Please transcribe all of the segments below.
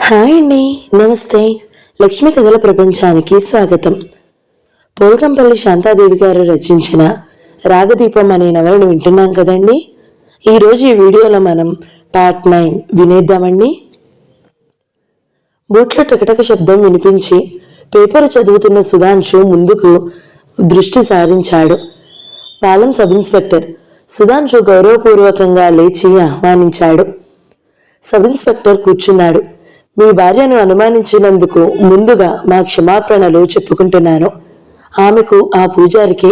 Hi అండి, నమస్తే. లక్ష్మీ కథల ప్రపంచానికి స్వాగతం. పోల్కంపల్లి శాంతాదేవి గారు రచించిన రాగదీపం అనే నవలను వింటున్నాం కదండి. ఈరోజు ఈ వీడియోలో మనం పార్ట్ 9 వినేద్దామండి. బూట్లో టకటక శబ్దం వినిపించి పేపర్ చదువుతున్న సుధాంశు ముందుకు దృష్టి సారించాడు. పాలెం సబ్ ఇన్స్పెక్టర్ సుధాంశు గౌరవపూర్వకంగా లేచి ఆహ్వానించాడు. సబ్ ఇన్స్పెక్టర్ కూర్చున్నాడు. మీ భార్యను అనుమానించినందుకు ముందుగా మా క్షమాపణలు చెప్పుకుంటున్నాను. ఆమెకు ఆ పూజారికి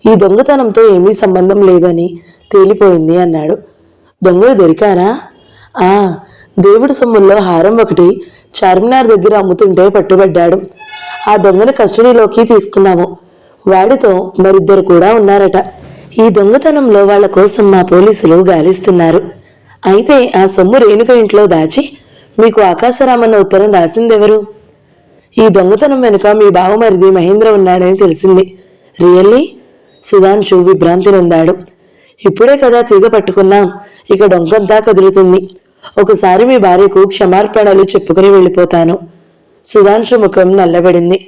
ఈ దొంగతనంతో ఏమీ సంబంధం లేదని తేలిపోయింది అన్నాడు. దొంగలు దొరికారా? దేవుడి సొమ్ముల్లో హారం ఒకటి చార్మినార్ దగ్గర అమ్ముతుంటే పట్టుబడ్డాడు. ఆ దొంగను కస్టడీలోకి తీసుకున్నాము. వాడితో మరిద్దరు కూడా ఉన్నారట. ఈ దొంగతనంలో వాళ్ళ కోసం మా పోలీసులు గాలిస్తున్నారు. అయితే ఆ సొమ్ము రేణుక ఇంట్లో దాచి మీకు ఆకాశరామన్న ఉత్తరం రాసిందెవరు? ఈ దొంగతనం వెనుక మీ బావమరిది మహేంద్ర ఉన్నాడని తెలిసింది. రియల్లీ? సుధాంశు విభ్రాంతి నొందాడు. ఇప్పుడే కదా తీగ పట్టుకున్నాం, ఇక డొంకంతా కదులుతుంది. ఒకసారి మీ భార్యకు క్షమార్పణలు చెప్పుకుని వెళ్ళిపోతాను. సుధాంశు ముఖం నల్లబడింది.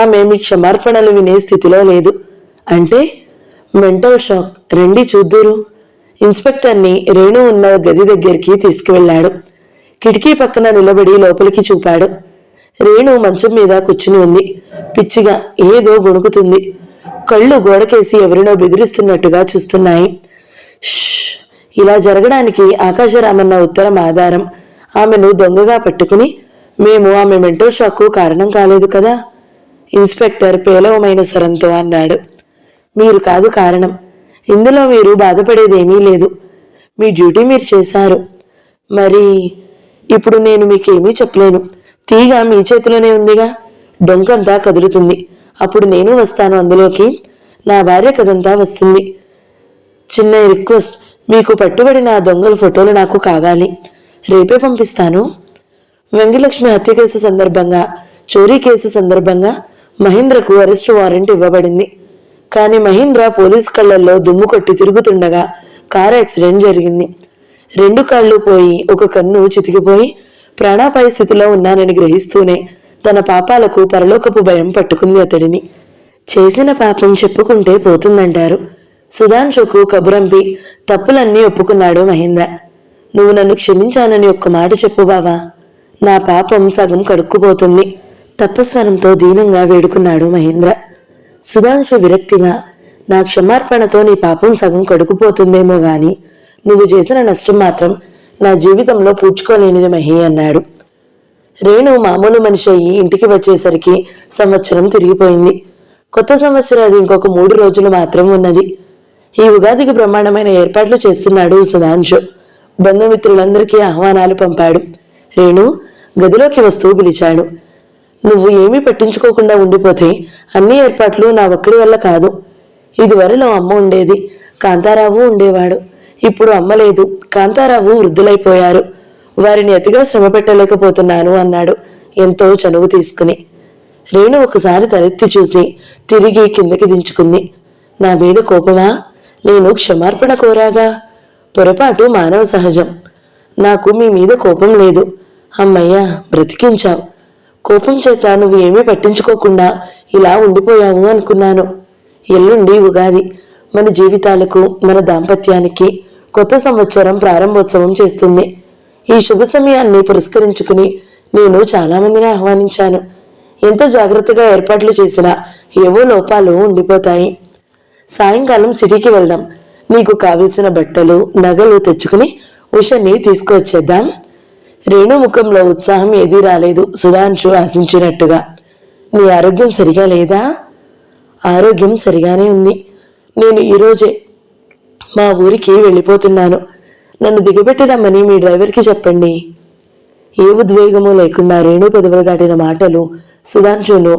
ఆమె మీ క్షమార్పణలు వినే స్థితిలో లేదు. అంటే మెంటల్ షాక్. రండి చూద్దూరు. ఇన్స్పెక్టర్ని రేణు ఉన్న గది దగ్గరికి తీసుకువెళ్లాడు. కిటికీ పక్కన నిలబడి లోపలికి చూపాడు. రేణు మంచం మీద కూర్చుని ఉంది. పిచ్చిగా ఏదో గొణుకుతుంది. కళ్ళు గోడకేసి ఎవరినో బెదిరిస్తున్నట్టుగా చూస్తున్నాయి. ఇలా జరగడానికి ఆకాశరామన్న ఉత్తరం ఆధారం. ఆమెను దొంగగా పట్టుకుని మేము ఆమె మెంటల్ షాక్కు కారణం కాలేదు కదా? ఇన్స్పెక్టర్ పేలవమైన స్వరంతో అన్నాడు. మీరు కాదు కారణం. ఇందులో మీరు బాధపడేదేమీ లేదు. మీ డ్యూటీ మీరు చేశారు. మరి ఇప్పుడు నేను మీకేమీ చెప్పలేను. తీగ మీ చేతిలోనే ఉందిగా. డొంకంతా కదులుతుంది. అప్పుడు నేను వస్తాను అందులోకి. నా భార్య కదంతా వస్తుంది. చిన్న రిక్వెస్ట్, మీకు పట్టుబడిన ఆ దొంగల ఫోటోలు నాకు కావాలి. రేపే పంపిస్తాను. వెంకటలక్ష్మి హత్య కేసు సందర్భంగా, చోరీ కేసు సందర్భంగా మహేంద్రకు అరెస్టు వారెంట్ ఇవ్వబడింది. కానీ మహేంద్ర పోలీస్ కళ్లల్లో దుమ్ము కొట్టి తిరుగుతుండగా కారు యాక్సిడెంట్ జరిగింది. 2 కాళ్ళు పోయి, ఒక కన్ను చితికిపోయి ప్రాణాపాయ స్థితిలో ఉన్నానని గ్రహిస్తూనే తన పాపాలకు పరలోకపు భయం పట్టుకుంది అతడిని. చేసిన పాపం చెప్పుకుంటే పోతుందంటారు. సుధాంశుకు కబురంపి తప్పులన్నీ ఒప్పుకున్నాడు మహేంద్ర. నువ్వు నన్ను క్షమించానని ఒక్క మాట చెప్పు బావా. నా పాపం సగం కడుక్కుపోతుంది. తప్పస్వరంతో దీనంగా వేడుకున్నాడు మహేంద్ర. సుధాంశు విరక్తిగా, నా క్షమార్పణతో నీ పాపం సగం కడుక్కుపోతుందేమో గాని నువ్వు చేసిన నష్టం మాత్రం నా జీవితంలో పూడ్చుకోలేనిది మహి అన్నాడు. రేణు మామూలు మనిషి అయ్యి ఇంటికి వచ్చేసరికి సంవత్సరం తిరిగిపోయింది. కొత్త సంవత్సరాది ఇంకొక 3 రోజులు మాత్రం ఉన్నది. ఈ ఉగాదికి బ్రహ్మాండమైన ఏర్పాట్లు చేస్తున్నాడు సుధాంశు. బంధుమిత్రులందరికీ ఆహ్వానాలు పంపాడు. రేణు గదిలోకి వస్తూ పిలిచాడు. నువ్వు ఏమీ పట్టించుకోకుండా ఉండిపోతే అన్ని ఏర్పాట్లు నా ఒక్కడి వల్ల కాదు. ఇదివరలో అమ్మ ఉండేది, కాంతారావు ఉండేవాడు. ఇప్పుడు అమ్మ లేదు, కాంతారావు వృద్ధులైపోయారు. వారిని అతిగా శ్రమ పెట్టలేకపోతున్నాను అన్నాడు ఎంతో చనువు తీసుకుని. రేణు ఒకసారి తలెత్తి చూసి తిరిగి కిందకి దించుకుంది. నా మీద కోపమా? నేను క్షమార్పణ కోరాగా. పొరపాటు మానవ సహజం. నాకు మీ మీద కోపం లేదు. అమ్మయ్యా, బ్రతికించావు. కోపం చేత నువ్వు ఏమీ పట్టించుకోకుండా ఇలా ఉండిపోయావు అనుకున్నాను. ఎల్లుండి ఉగాది. మన జీవితాలకు, మన దాంపత్యానికి కొత్త సంవత్సరం ప్రారంభోత్సవం చేస్తుంది. ఈ శుభ సమయాన్ని పురస్కరించుకుని నేను చాలా మందిని ఆహ్వానించాను. ఎంత జాగ్రత్తగా ఏర్పాట్లు చేసినా ఏవో లోపాలు ఉండిపోతాయి. సాయంకాలం సిటీకి వెళ్దాం. నీకు కావలసిన బట్టలు, నగలు తెచ్చుకుని ఉషని తీసుకువచ్చేద్దాం. రేణు ముఖంలో ఉత్సాహం ఏదీ రాలేదు, సుధాంశు ఆశించినట్టుగా. నీ ఆరోగ్యం సరిగా లేదా? ఆరోగ్యం సరిగానే ఉంది. నేను ఈరోజే మా ఊరికి వెళ్ళిపోతున్నాను. నన్ను దిగబెట్టిరమ్మని మీ డ్రైవర్కి చెప్పండి. ఏ ఉద్వేగము లేకుండా రేణు పెదవులు దాటిన మాటలు సుధాంశును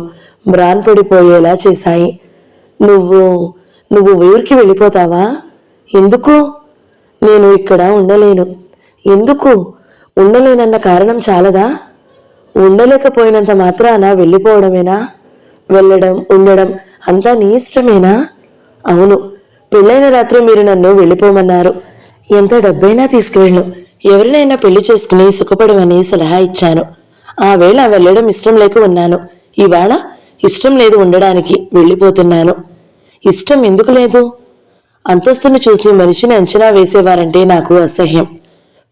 మ్రాన్పడిపోయేలా చేశాయి. నువ్వు ఊరికి వెళ్ళిపోతావా? ఎందుకు? నేను ఇక్కడ ఉండలేను. ఎందుకు? ఉండలేనన్న కారణం చాలదా? ఉండలేకపోయినంత మాత్రాన వెళ్ళిపోవడమేనా? వెళ్ళడం, ఉండడం అంతా నీ ఇష్టమేనా? అవును. పెళ్ళైన రాత్రి మీరు నన్ను వెళ్ళిపోమన్నారు. ఎంత డబ్బైనా తీసుకువెళ్ళు. ఎవరినైనా పెళ్లి చేసుకుని సుఖపడమని సలహా ఇచ్చాను. ఆ వేళ వెళ్ళడం ఇష్టం లేక ఉన్నాను. ఇవాళ ఇష్టం లేదు ఉండడానికి, వెళ్ళిపోతున్నాను. ఇష్టం ఎందుకు లేదు? అంతస్తును చూసి మనిషిని అంచనా వేసేవారంటే నాకు అసహ్యం.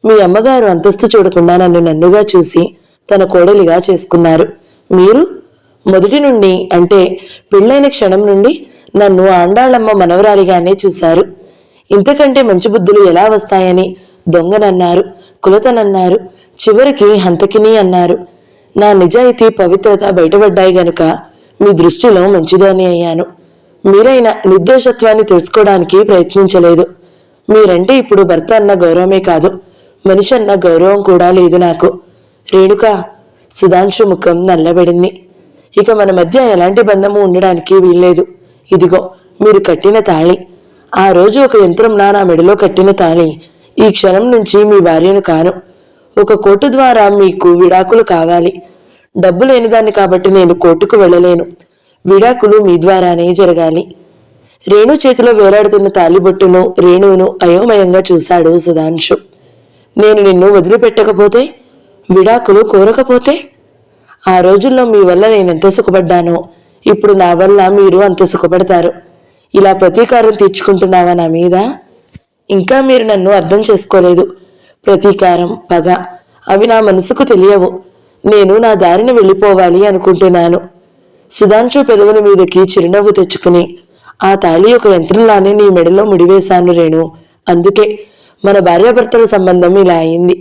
మీ అమ్మగారు అంతస్తు చూడకుండా నన్ను నన్నుగా చూసి తన కోడలిగా చేసుకున్నారు. మీరు మొదటి నుండి, అంటే పెళ్ళైన క్షణం నుండి నన్ను ఆండాళ్ళమ్మ మనవరాలిగానే చూశారు. ఇంతకంటే మంచి బుద్ధులు ఎలా వస్తాయని దొంగనన్నారు, కులతనన్నారు, చివరికి హంతకిని అన్నారు. నా నిజాయితీ, పవిత్రత బయటపడ్డాయి గనుక మీ దృష్టిలో మంచిదని అయ్యాను. మీరైనా నిర్దోషత్వాన్ని తెలుసుకోవడానికి ప్రయత్నించలేదు. మీరంటే ఇప్పుడు భర్త అన్న గౌరవమే కాదు, మనిషి అన్న గౌరవం కూడా లేదు నాకు. రేణుక, సుధాంశు ముఖం నల్లబడింది. ఇక మన మధ్య ఎలాంటి బంధము ఉండడానికి వీల్లేదు. ఇదిగో మీరు కట్టిన తాళి. ఆ రోజు ఒక యంత్రంలా నా మెడలో కట్టిన తాళి. ఈ క్షణం నుంచి మీ భార్యను కాను. ఒక కోర్టు ద్వారా మీకు విడాకులు కావాలి. డబ్బు లేనిదాన్ని కాబట్టి నేను కోర్టుకు వెళ్ళలేను. విడాకులు మీ ద్వారానే జరగాలి. రేణు చేతిలో వేలాడుతున్న తాలిబొట్టును, రేణువును అయోమయంగా చూశాడు సుధాంశు. నేను నిన్ను వదిలిపెట్టకపోతే, విడాకులు కోరకపోతే? ఆ రోజుల్లో మీ వల్ల నేనెంత సుఖపడ్డానో ఇప్పుడు నా వల్ల మీరు అంత సుఖపడతారు. ఇలా ప్రతీకారం తీర్చుకుంటున్నావా నా మీద? ఇంకా మీరు నన్ను అర్థం చేసుకోలేదు. ప్రతీకారం, పగ అవి నా మనసుకు తెలియవు. నేను నా దారిన వెళ్ళిపోవాలి అనుకుంటున్నాను. సుధాంశు పెదవుల మీదకి చిరునవ్వు తెచ్చుకుని, ఆ తాళి ఒక యంత్రంలానే నీ మెడలో ముడివేశాను రేణు. అందుకే మన భార్యాభర్తల సంబంధం ఇలా అయింది.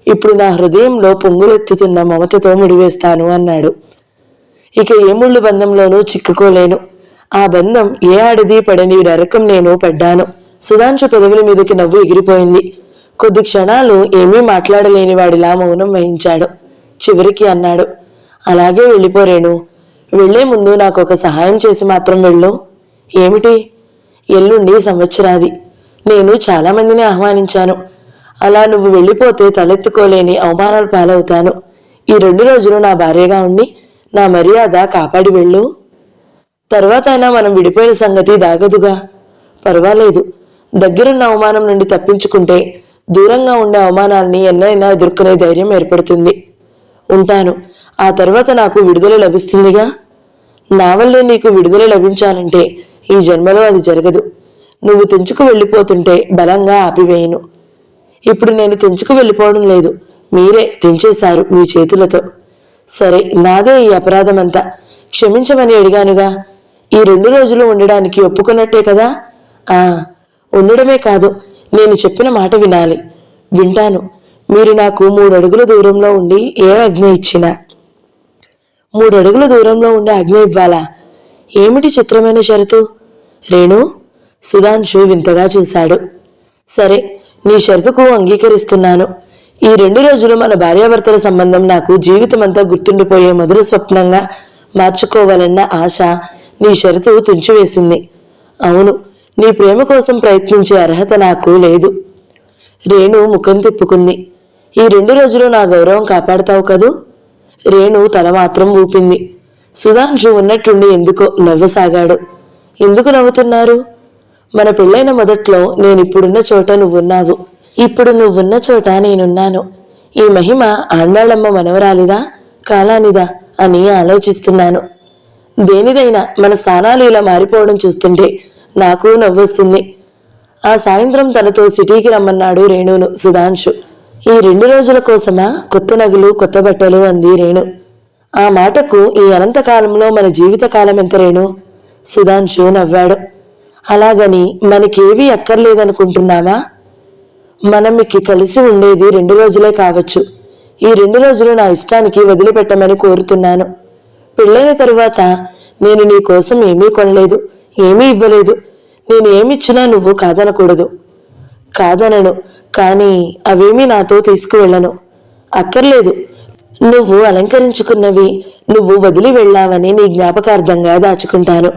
ఇప్పుడు నా హృదయంలో పొంగులెత్తుతున్న మమతతో ముడివేస్తాను అన్నాడు. ఇక ఏ ముళ్ళు బంధంలోనూ చిక్కుకోలేను. ఆ బంధం ఏ ఆడిది పడని నరకం నేను పడ్డాను. సుధాంశు పెదవుల మీదకి నవ్వు ఎగిరిపోయింది. కొద్ది క్షణాలు ఏమీ మాట్లాడలేని వాడిలా మౌనం వహించాడు. చివరికి అన్నాడు, అలాగే వెళ్ళిపోరేను. వెళ్లే ముందు నాకు ఒక సహాయం చేసి మాత్రం వెళ్ళు. ఏమిటి? ఎల్లుండి సంవత్సరాది. నేను చాలా మందిని ఆహ్వానించాను. అలా నువ్వు వెళ్ళిపోతే తలెత్తుకోలేని అవమానాలు పాలవుతాను. ఈ 2 రోజులు నా భార్యగా ఉండి నా మర్యాద కాపాడి వెళ్ళు. తర్వాత అయినా మనం విడిపోయిన సంగతి దాగదుగా. పర్వాలేదు, దగ్గరున్న అవమానం నుండి తప్పించుకుంటే దూరంగా ఉండే అవమానాల్ని ఎన్నైనా ఎదుర్కొనే ధైర్యం ఏర్పడుతుంది. ఉంటాను. ఆ తర్వాత నాకు విడుదల లభిస్తుందిగా. నా వల్లే నీకు విడుదల లభించాలంటే ఈ జన్మలో అది జరగదు. నువ్వు తెంచుకు వెళ్ళిపోతుంటే బలంగా ఆపివేయను. ఇప్పుడు నేను తెంచుకు వెళ్ళిపోవడం లేదు, మీరే తెంచేశారు మీ చేతులతో. సరే, నాదే ఈ అపరాధమంతా. క్షమించమని అడిగానుగా. ఈ 2 రోజులు ఉండడానికి ఒప్పుకున్నట్టే కదా? ఉండడమే కాదు, నేను చెప్పిన మాట వినాలి. వింటాను. మీరు నాకు 3 అడుగుల దూరంలో ఉండి ఏ ఆజ్ఞ ఇచ్చినా 3 అడుగుల దూరంలో ఉండి ఆజ్ఞ ఇవ్వాలా? ఏమిటి చిత్రమైన షరతు? రేణు, సుధాంశు వింతగా చూశాడు. సరే, నీ షరతుకు అంగీకరిస్తున్నాను. ఈ 2 రోజులు మన భార్యాభర్తల సంబంధం నాకు జీవితమంతా గుర్తుండిపోయే మధుర స్వప్నంగా మార్చుకోవాలన్న ఆశ నీ షరతు తుంచివేసింది. అవును, నీ ప్రేమ కోసం ప్రయత్నించే అర్హత నాకు లేదు. రేణు ముఖం తిప్పుకుంది. ఈ 2 రోజులు నా గౌరవం కాపాడుతావు కదూ? రేణు తల మాత్రం ఊపింది. సుధాంశు ఉన్నట్టుండి ఎందుకో నవ్వసాగాడు. ఎందుకు నవ్వుతున్నారు? మన పెళ్ళైన మొదట్లో నేనిప్పుడున్న చోట నువ్వున్నావు, ఇప్పుడు నువ్వున్న చోట నేనున్నాను. ఈ మహిమ ఆండాళమ్మ మనవరాలిదా, కాలానిదా అని ఆలోచిస్తున్నాను. దేనిదైనా మన స్థానాలు ఇలా మారిపోవడం చూస్తుంటే నాకు నవ్వొస్తుంది. ఆ సాయంత్రం తనతో సిటీకి రమ్మన్నాడు రేణును సుధాంశు. ఈ 2 రోజుల కోసమా? కొత్త నగలు, కొత్త బట్టలు అంది రేణు. ఆ మాటకు ఈ అనంతకాలంలో మన జీవితకాలం ఎంత రేణు? సుధాంశు నవ్వాడు. అలాగని మనకేవీ అక్కర్లేదనుకుంటున్నావా? మనం కలిసి ఉండేది 2 రోజులే కావచ్చు. ఈ 2 రోజులు నా ఇష్టానికి వదిలిపెట్టమని కోరుతున్నాను. పెళ్ళైన తరువాత నేను నీ కోసం ఏమీ కొనలేదు, ఏమీ ఇవ్వలేదు. నేను ఏమిచ్చినా నువ్వు కాదనకూడదు. కాదనను, కానీ అవేమీ నాతో తీసుకువెళ్ళను. అక్కర్లేదు. నువ్వు అలంకరించుకున్నవి నువ్వు వదిలి వెళ్ళావని నీ జ్ఞాపకార్థంగా దాచుకుంటాను.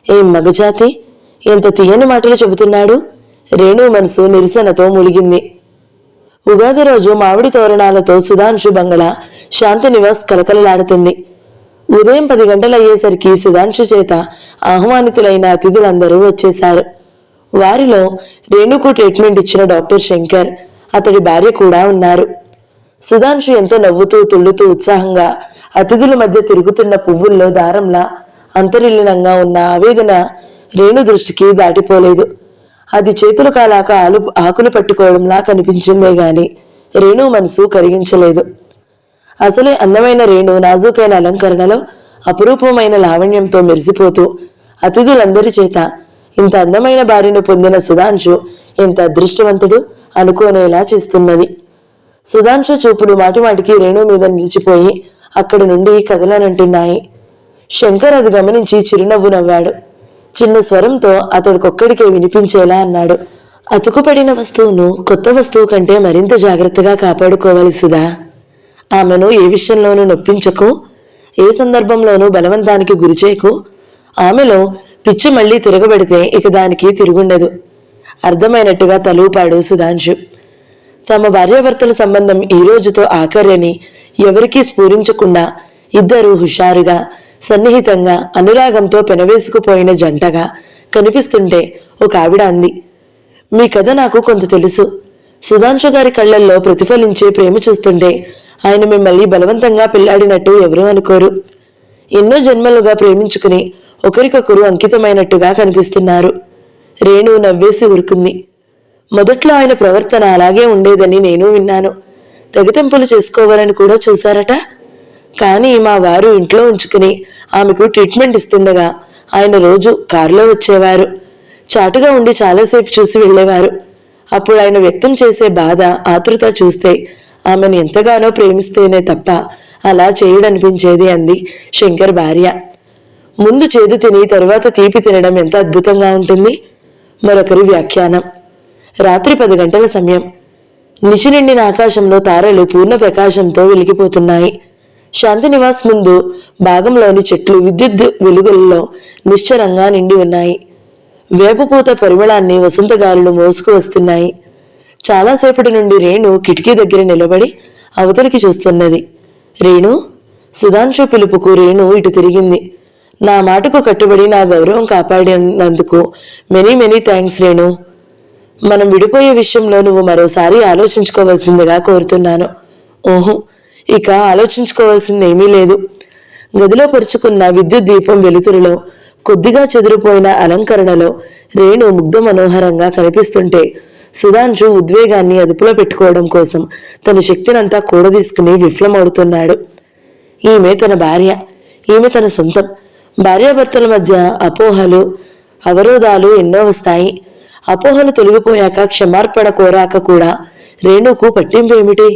ఏం మగజాతి, ఎంత తీయని మాటలు చెబుతున్నాడు. రేణు మనసు నిరసనతో ములిగింది. ఉగాది రోజు మామిడి తోరణాలతో సుధాంశు బంగళా శాంతినివాస్ కలకలలాడుతుంది. ఉదయం 10 గంటలయ్యేసరికి సుధాంశు చేత ఆహ్వానితులైన అతిథులందరూ వచ్చేశారు. వారిలో రేణుకు ట్రీట్మెంట్ ఇచ్చిన డాక్టర్ శంకర్, అతడి భార్య కూడా ఉన్నారు. సుధాంశు ఎంతో నవ్వుతూ తుళ్ళుతూ ఉత్సాహంగా అతిథుల మధ్య తిరుగుతున్న పువ్వుల్లో దారంలా అంతరిలీనంగా ఉన్న ఆవేదన రేణు దృష్టికి దాటిపోలేదు. అది చేతులు కాలాక ఆకులు పట్టుకోవడంలా కనిపించిందే గాని రేణు మనసు కరిగించలేదు. అసలే అందమైన రేణు నాజూకైన అలంకరణలో అపురూపమైన లావణ్యంతో మెరిసిపోతూ అతిథులందరి చేత ఇంత అందమైన భార్యను పొందిన సుధాంశు ఎంత అదృష్టవంతుడు అనుకోనేలా చేస్తున్నది. సుధాంశు చూపుడు మాటిమాటికి రేణు మీద నిలిచిపోయి అక్కడి నుండి కదలనంటున్నాయి. శంకర్ అది గమనించి చిరునవ్వు నవ్వాడు. చిన్న స్వరంతో అతడికొక్కడికే వినిపించేలా అన్నాడు. అతుకుపడిన వస్తువును కొత్త వస్తువు కంటే మరింత జాగ్రత్తగా కాపాడుకోవాలి సుధా. ఆమెను ఏ విషయంలోనూ నొప్పించకు, ఏ సందర్భంలోనూ బలవంతానికి గురిచేయకు. ఆమెలో పిచ్చి మళ్లీ తిరగబెడితే ఇక దానికి తిరుగుండదు. అర్థమైనట్టుగా తలూపాడు సుధాంశు. తమ భార్యాభర్తల సంబంధం ఈ రోజుతో ఆఖర్యని ఎవరికీ స్ఫూరించకుండా ఇద్దరూ హుషారుగా, సన్నిహితంగా, అనురాగంతో పెనవేసుకుపోయిన జంటగా కనిపిస్తుంటే ఒక ఆవిడ అంది, మీ కథ నాకు కొంత తెలుసు. సుధాంశు గారి కళ్లల్లో ప్రతిఫలించే ప్రేమ చూస్తుంటే ఆయన మిమ్మల్ని బలవంతంగా పెళ్లాడినట్టు ఎవరూ అనుకోరు. ఎన్నో జన్మలుగా ప్రేమించుకుని ఒకరికొకరు అంకితమైనట్టుగా కనిపిస్తున్నారు. రేణు నవ్వేసి ఉరుకుంది. మొదట్లో ఆయన ప్రవర్తన అలాగే ఉండేదని నేను విన్నాను. తెగతెంపులు చేసుకోవాలని కూడా చూశారట. కానీ మా వారు ఇంట్లో ఉంచుకుని ఆమెకు ట్రీట్మెంట్ ఇస్తుండగా ఆయన రోజు కారులో వచ్చేవారు. చాటుగా ఉండి చాలాసేపు చూసి వెళ్ళేవారు. అప్పుడు ఆయన వ్యక్తం చేసే బాధ, ఆతృత చూస్తే ఆమెను ఎంతగానో ప్రేమిస్తేనే తప్ప అలా చేయడనిపించేది అంది శంకర్ భార్య. ముందు చేదు తిని తరువాత తీపి తినడం ఎంత అద్భుతంగా ఉంటుంది. మరొకరి వ్యాఖ్యానం. రాత్రి 10 గంటల సమయం. నిశినిండిన ఆకాశంలో తారలు పూర్ణ ప్రకాశంతో వెలిగిపోతున్నాయి. శాంతినివాస్ ముందు భాగంలోని చెట్లు విద్యుత్ వెలుగుల్లో నిశ్చలంగా నిండి ఉన్నాయి. వేపపూత పరిమళాన్ని వసంతగాలులు మోసుకు వస్తున్నాయి. చాలాసేపటి నుండి రేణు కిటికీ దగ్గర నిలబడి అవతలికి చూస్తున్నది. రేణు, సుధాంశు పిలుపుకు రేణు ఇటు తిరిగింది. నా మాటకు కట్టుబడి నా గౌరవం కాపాడినందుకు మెనీ మెనీ థ్యాంక్స్ రేణు. మనం విడిపోయే విషయంలో నువ్వు మరోసారి ఆలోచించుకోవాల్సిందిగా కోరుతున్నాను. ఓహో, ఇక ఆలోచించుకోవాల్సిందేమీ లేదు. గదిలో పరుచుకున్న విద్యుత్ దీపం వెలుతురులో కొద్దిగా చెదిరిపోయిన అలంకరణలో రేణు ముగ్ధ మనోహరంగా కనిపిస్తుంటే సుధాంశు ఉద్వేగాన్ని అదుపులో పెట్టుకోవడం కోసం తన శక్తినంతా కూడదీసుకుని విఫలమవుతున్నాడు. ఈమె తన భార్య, ఈమె తన సొంతం. భార్యాభర్తల మధ్య అపోహలు, అవరోధాలు ఎన్నో వస్తాయి. అపోహలు తొలగిపోయాక క్షమార్పణ కోరాక కూడా రేణుకు పట్టింపు ఏమిటి?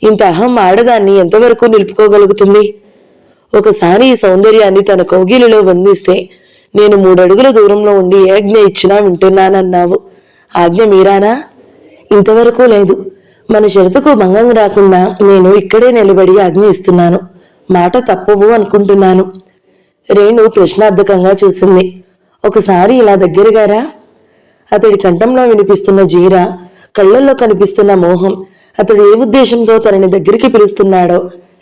ఇంత అహం ఆడదాన్ని ఎంతవరకు నిలుపుకోగలుగుతుంది? ఒకసారి ఈ సౌందర్యాన్ని తన కౌగిలిలో బంధిస్తే నేను 3 అడుగుల దూరంలో ఉండి ఏ ఆజ్ఞ ఇచ్చినా వింటున్నానన్నావు. ఆజ్ఞ మీరానా? ఇంతవరకు లేదు. మన షరతుకు భంగం రాకుండా నేను ఇక్కడే నిలబడి ఆజ్ఞ ఇస్తున్నాను. మాట తప్పవు అనుకుంటున్నాను. రేణు ప్రశ్నార్థకంగా చూసింది. ఒకసారి ఇలా దగ్గరగారా? అతడి కంఠంలో వినిపిస్తున్న జీర, కళ్ళల్లో కనిపిస్తున్న మోహం, అతడు ఏ ఉద్దేశంతో తనని దగ్గరికి పిలుస్తున్నాడో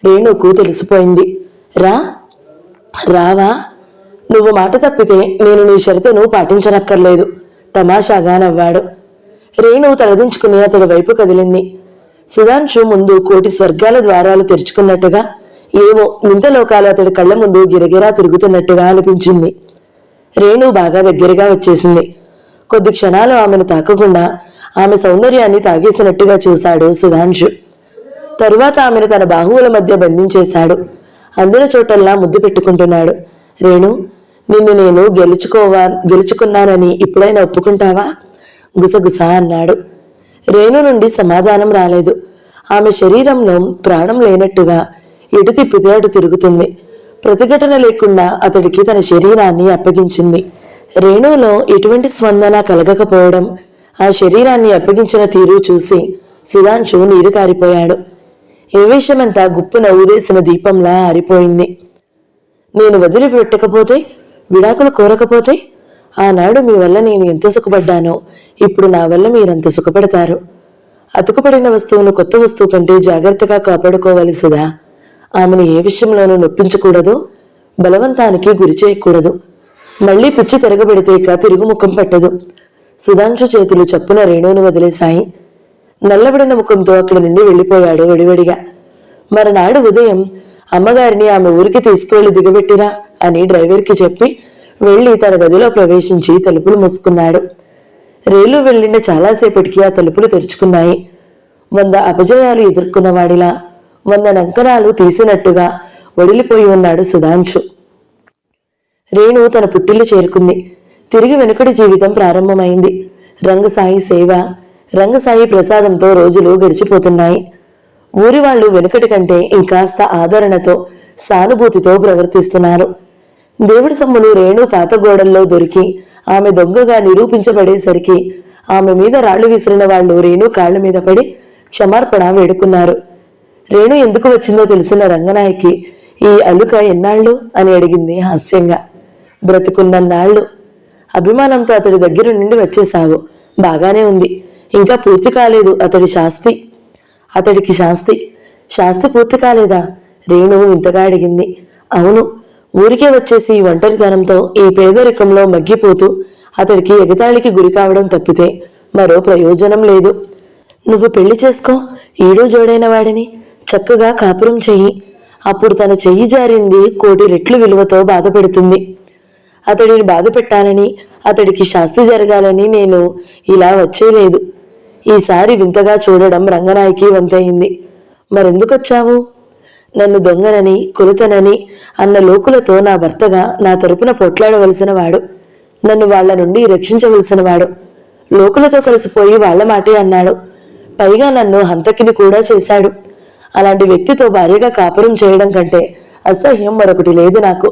రేణుకు తెలిసిపోయింది. రావా? నువ్వు మాట తప్పితే నేను నీ షరతును పాటించనక్కర్లేదు. తమాషాగా నవ్వాడు. రేణు తలదించుకుని అతడి వైపు కదిలింది. సుధాంశు ముందు కోటి స్వర్గాల ద్వారాలు తెరుచుకున్నట్టుగా, ఏవో వింతలోకాలు అతడి కళ్ళ ముందు గిరగిరా తిరుగుతున్నట్టుగా అనిపించింది. రేణు బాగా దగ్గరగా వచ్చేసింది. కొద్ది క్షణాలు ఆమెను తాకకుండా ఆమె సౌందర్యాన్ని తాగేసినట్టుగా చూశాడు సుధాంశు. తరువాత ఆమెను తన బాహువుల మధ్య బంధించేశాడు. అందిన చోటల్లా ముద్దు పెట్టుకుంటున్నాడు. రేణు, నిన్ను నేను గెలుచుకున్నానని ఇప్పుడైనా ఒప్పుకుంటావా? గుసగుస అన్నాడు. రేణు నుండి సమాధానం రాలేదు. ఆమె శరీరంలో ప్రాణం లేనట్టుగా ఎటు తిప్పితే అటు తిరుగుతుంది. ప్రతిఘటన లేకుండా అతడికి తన శరీరాన్ని అప్పగించింది. రేణులో ఎటువంటి స్పందన కలగకపోవడం, ఆ శరీరాన్ని అప్పగించిన తీరు చూసి సుధాంశు నీరు కారిపోయాడు. ఏ విషయమంతా గుప్పున ఊదేసిన దీపంలా ఆరిపోయింది. నేను వదిలిపెట్టకపోతే, విడాకులు కోరకపోతే, ఆనాడు మీ వల్ల నేను ఎంత సుఖపడ్డానో ఇప్పుడు నా వల్ల మీరంత సుఖపడతారు. అతుకుపడిన వస్తువును కొత్త వస్తువు కంటే జాగ్రత్తగా కాపాడుకోవాలి సుధా. ఆమెను ఏ విషయంలోనూ నొప్పించకూడదు, బలవంతానికి గురి చేయకూడదు. మళ్లీ పిచ్చి తిరగబెడితే ఇక తిరుగుముఖం పట్టదు. సుధాంశు చేతులు చప్పున రేణువును వదిలేశాయి. నల్లబడిన ముఖంతో అక్కడి నుండి వెళ్ళిపోయాడు వెడివెడిగా. మరునాడు ఉదయం అమ్మగారిని ఆమె ఊరికి తీసుకువెళ్లి దిగబెట్టిరా అని డ్రైవర్కి చెప్పి వెళ్లి తన గదిలో ప్రవేశించి తలుపులు మూసుకున్నాడు. రైలు వెళ్లిన చాలాసేపటికి ఆ తలుపులు తెరుచుకున్నాయి. 100 అపజయాలు ఎదుర్కొన్నవాడిలా 100 నంకరాలు తీసినట్టుగా వడిలిపోయి ఉన్నాడు సుధాంశు. రేణు తన పుట్టిల్లు చేరుకుంది. తిరిగి వెనుకటి జీవితం ప్రారంభమైంది. రంగసాయి సేవ, రంగసాయి ప్రసాదంతో రోజులు గడిచిపోతున్నాయి. ఊరి వాళ్ళు వెనుకటి కంటే ఇంకాస్త ఆదరణతో, సానుభూతితో ప్రవర్తిస్తున్నారు. దేవుడి సొమ్ములు రేణు పాత గోడల్లో దొరికి ఆమె దొంగగా నిరూపించబడేసరికి ఆమె మీద రాళ్లు విసిరిన వాళ్ళు రేణు కాళ్ల మీద పడి క్షమార్పణ వేడుకున్నారు. రేణు ఎందుకు వచ్చిందో తెలిసిన రంగనాయకి ఈ అలుక ఎన్నాళ్ళు అని అడిగింది హాస్యంగా. బ్రతుకున్నన్నాళ్ళు. అభిమానంతో అతడి దగ్గర నుండి వచ్చేసావు. బాగానే ఉంది. ఇంకా పూర్తి కాలేదు అతడికి శాస్తి పూర్తి కాలేదా? రేణు ఇంతగా అడిగింది. అవును. ఊరికే వచ్చేసి ఈ ఒంటరితనంతో ఈ పేదరికంలో మగ్గిపోతూ అతడికి ఎగతాళికి గురి కావడం తప్పితే మరో ప్రయోజనం లేదు. నువ్వు పెళ్లి చేసుకో, ఈడూ జోడైన వాడిని, చక్కగా కాపురం చెయ్యి. అప్పుడు తన చెయ్యి జారింది 1,000,000 రెట్లు విలువతో బాధపెడుతుంది. అతడిని బాధ పెట్టాలని, అతడికి శాస్తి జరగాలని నేను ఇలా వచ్చేలేదు. ఈసారి వింతగా చూడడం రంగనాయకి వంతయింది. మరెందుకొచ్చావు? నన్ను దొంగనని, కులతనని అన్న లోకులతో నా భర్తగా నా తరపున పొట్లాడవలసిన వాడు, నన్ను వాళ్ల నుండి రక్షించవలసిన వాడు లోకులతో కలిసిపోయి వాళ్ల మాటే అన్నాడు. పైగా నన్ను హంతకిని కూడా చేశాడు. అలాంటి వ్యక్తితో భార్యగా కాపురం చేయడం కంటే అసహ్యం మరొకటి లేదు నాకు.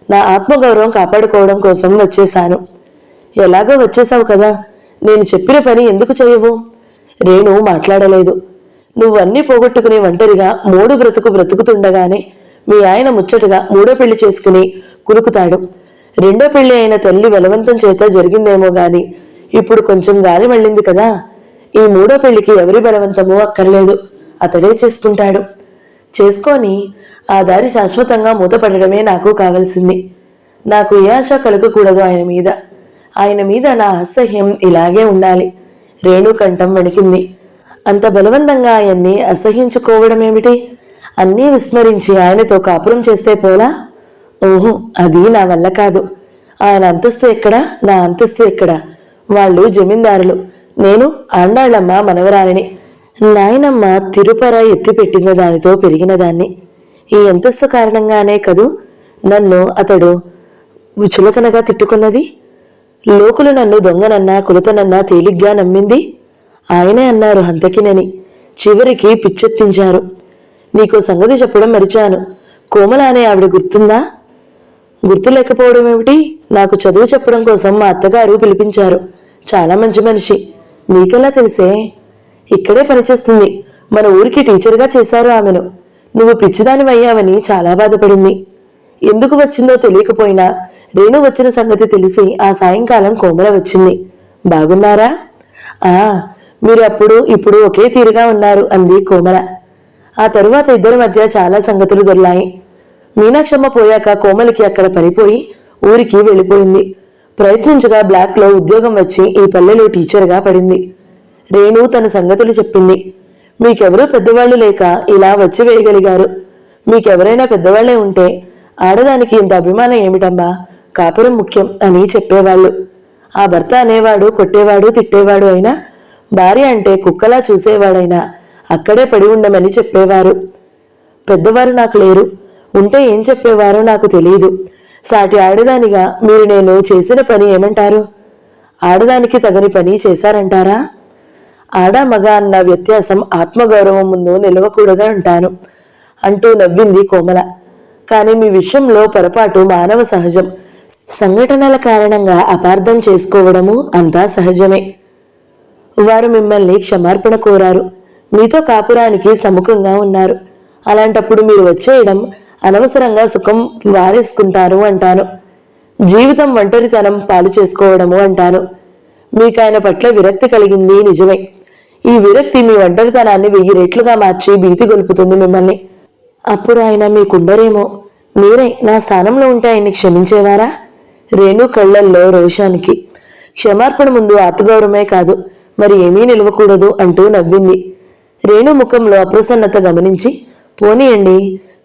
నా ఆత్మగౌరవం కాపాడుకోవడం కోసం వచ్చేశాను. ఎలాగో వచ్చేసావు కదా, నేను చెప్పిన పని ఎందుకు చేయవు? రేణు మాట్లాడలేదు. నువ్వన్నీ పోగొట్టుకుని ఒంటరిగా 3 బ్రతుకుతుండగానే మీ ఆయన ముచ్చటగా 3వ పెళ్లి చేసుకుని కులుకుతాడు. 2వ పెళ్లి అయిన తల్లి బలవంతం చేత జరిగిందేమో గాని ఇప్పుడు కొంచెం గాలి మళ్ళింది కదా. ఈ 3వ పెళ్లికి ఎవరి బలవంతమూ అక్కర్లేదు. అతడే చేసుకుంటాడు. చేసుకొని ఆ దారి శాశ్వతంగా మూతపడడమే నాకు కావలసింది. నాకు ఏ ఆశ కలగకూడదు ఆయన మీద నా అసహ్యం ఇలాగే ఉండాలి. రేణు కంఠం వణికింది. అంత బలవంతంగా ఆయన్ని అసహ్యించుకోవడమేమిటి? అన్నీ విస్మరించి ఆయనతో కాపురం చేస్తే పోలా? ఓహో, అది నా వల్ల కాదు. ఆయన అంతస్తు ఎక్కడా, నా అంతస్తు ఎక్కడా? వాళ్ళు జమీందారులు, నేను ఆండాళ్ళమ్మ మనవరాలిని. నాయనమ్మ తిరుపర ఎత్తిపెట్టిన దానితో పెరిగిన దాన్ని. ఈ అంతస్తు కారణంగానే కదూ నన్ను అతడు చులకనగా తిట్టుకున్నది. లోకులు నన్ను దొంగనన్నా కులతనన్నా తేలిగ్గా నమ్మింది. ఆయనే అన్నారు హంతకినని. చివరికి పిచ్చెత్తించారు. నీకో సంగతి చెప్పడం మరిచాను. కోమల అనే ఆవిడ గుర్తుందా? గుర్తు లేకపోవడం ఏమిటి? నాకు చదువు చెప్పడం కోసం మా అత్తగారు పిలిపించారు. చాలా మంచి మనిషి. నీకెలా తెలిసే? ఇక్కడే పనిచేస్తుంది. మన ఊరికి టీచర్గా చేశారు ఆమెను. నువ్వు పిచ్చిదానివయ్యావని చాలా బాధపడింది. ఎందుకు వచ్చిందో తెలియకపోయినా రేణు వచ్చిన సంగతి తెలిసి ఆ సాయంకాలం కోమల వచ్చింది. బాగున్నారా? మీరు అప్పుడు ఇప్పుడు ఒకే తీరుగా ఉన్నారు అంది కోమల. ఆ తరువాత ఇద్దరి మధ్య చాలా సంగతులు దొర్లాయి. మీనాక్షమ్మ పోయాక కోమలికి అక్కడ పనిపోయి ఊరికి వెళ్ళిపోయింది. ప్రయత్నించగా బ్లాక్లో ఉద్యోగం వచ్చి ఈ పల్లెలో టీచర్గా పడింది. రేణు తన సంగతులు చెప్పింది. మీకెవరూ పెద్దవాళ్లు లేక ఇలా వచ్చి వేయగలిగారు. మీకెవరైనా పెద్దవాళ్లే ఉంటే ఆడదానికి ఇంత అభిమానం ఏమిటమ్మా, కాపురం ముఖ్యం అని చెప్పేవాళ్ళు. ఆ భర్త అనేవాడు కొట్టేవాడు తిట్టేవాడు అయినా, భార్య అంటే కుక్కలా చూసేవాడైనా అక్కడే పడి ఉండమని చెప్పేవారు. పెద్దవారు నాకు లేరు. ఉంటే ఏం చెప్పేవారో నాకు తెలియదు. సాటి ఆడదానిగా మీరు నేను చేసిన పని ఏమంటారు? ఆడదానికి తగని పని చేశారంటారా? ఆడ మగ అన్న వ్యత్యాసం ఆత్మగౌరవం ముందు నిలవకూడదు అంటాను అంటూ నవ్వింది కోమల. కానీ మీ విషయంలో పొరపాటు మానవ సహజం. సంఘటనల కారణంగా అపార్థం చేసుకోవడము అంతా సహజమే. వారు మిమ్మల్ని క్షమార్పణ కోరారు. మీతో కాపురానికి సముఖంగా ఉన్నారు. అలాంటప్పుడు మీరు వచ్చేయడం అనవసరంగా సుఖం వారేసుకుంటారు అంటాను. జీవితం ఒంటరితనం పాలు చేసుకోవడము అంటాను. మీకు ఆయన పట్ల విరక్తి కలిగింది నిజమే. ఈ విరక్తి మీ ఒంటరితనాన్ని 1000 రెట్లుగా మార్చి భీతి గొలుపుతుంది మిమ్మల్ని. అప్పుడు ఆయన మీకుండరేమో. మీరే నా స్థానంలో ఉంటే ఆయన్ని క్షమించేవారా? రేణు కళ్ళల్లో రోషానికి క్షమార్పణ ముందు ఆత్మగౌరవమే కాదు, మరి ఏమీ నిలవకూడదు అంటూ నవ్వింది. రేణు ముఖంలో అప్రసన్నత గమనించి, పోనీయండి,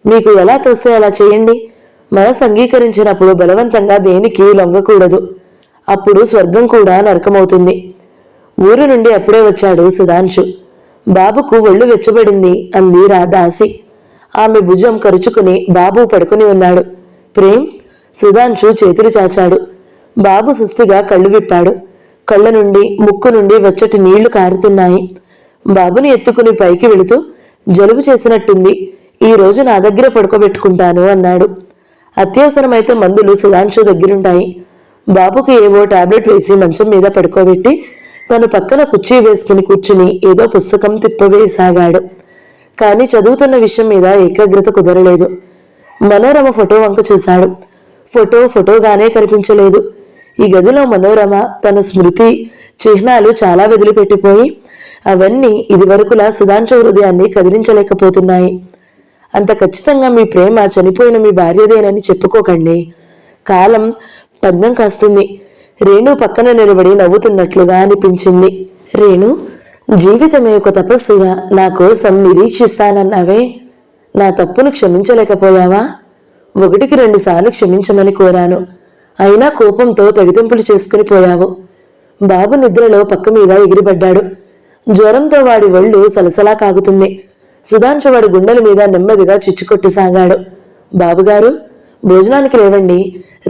మీకు ఎలా తోస్తే అలా చేయండి. మనసు అంగీకరించినప్పుడు బలవంతంగా దేనికి లొంగకూడదు. అప్పుడు స్వర్గం కూడా నరకమవుతుంది. ఊరు నుండి అప్పుడే వచ్చాడు సుధాంశు. బాబుకు ఒళ్ళు వెచ్చబడింది అంది రాదాసి. ఆమె భుజం కరుచుకుని బాబు పడుకుని ఉన్నాడు. ప్రేమ్, సుధాంశు చేతులు చాచాడు. బాబు సుస్థిగా కళ్ళు విప్పాడు. కళ్ళ నుండి ముక్కు నుండి వెచ్చటి నీళ్లు కారుతున్నాయి. బాబుని ఎత్తుకుని పైకి వెళుతూ, జలుబు చేసినట్టుంది, ఈ రోజు నా దగ్గర పడుకోబెట్టుకుంటాను అన్నాడు. అత్యవసరమైతే మందులు సుధాంశు దగ్గరుంటాయి. బాబుకి ఏవో టాబ్లెట్ వేసి మంచం మీద పడుకోబెట్టి తను పక్కన కుర్చీ వేసుకుని కూర్చుని ఏదో పుస్తకం తిప్పవేసాగాడు. కానీ చదువుతున్న విషయం మీద ఏకాగ్రత కుదరలేదు. మనోరమ ఫోటో వంక చూశాడు. ఫోటోగానే కనిపించలేదు. ఈ గదిలో మనోరమ తన స్మృతి చిహ్నాలు చాలా వదిలిపెట్టిపోయి అవన్నీ ఇదివరకులా సుధాంశు హృదయాన్ని కదిలించలేకపోతున్నాయి. అంత ఖచ్చితంగా మీ ప్రేమ చనిపోయిన మీ భార్యదేనని చెప్పుకోకండి. కాలం పందెం కాస్తుంది. రేణు పక్కన నిలబడి నవ్వుతున్నట్లుగా అనిపించింది. రేణు, జీవితమే ఒక తపస్సుగా నా కోసం నిరీక్షిస్తానన్నావే, నా తప్పును క్షమించలేకపోయావా? 1కి 2 సార్లు క్షమించమని కోరాను. అయినా కోపంతో తెగతింపులు చేసుకుని పోయావు. బాబు నిద్రలో పక్క మీద ఎగిరిపడ్డాడు. జ్వరంతో వాడి ఒళ్ళు సలసలా కాగుతుంది. సుధాంశు వాడి గుండెల మీద నెమ్మదిగా చిచ్చుకొట్టసాగాడు. బాబుగారు, భోజనానికి లేవండి,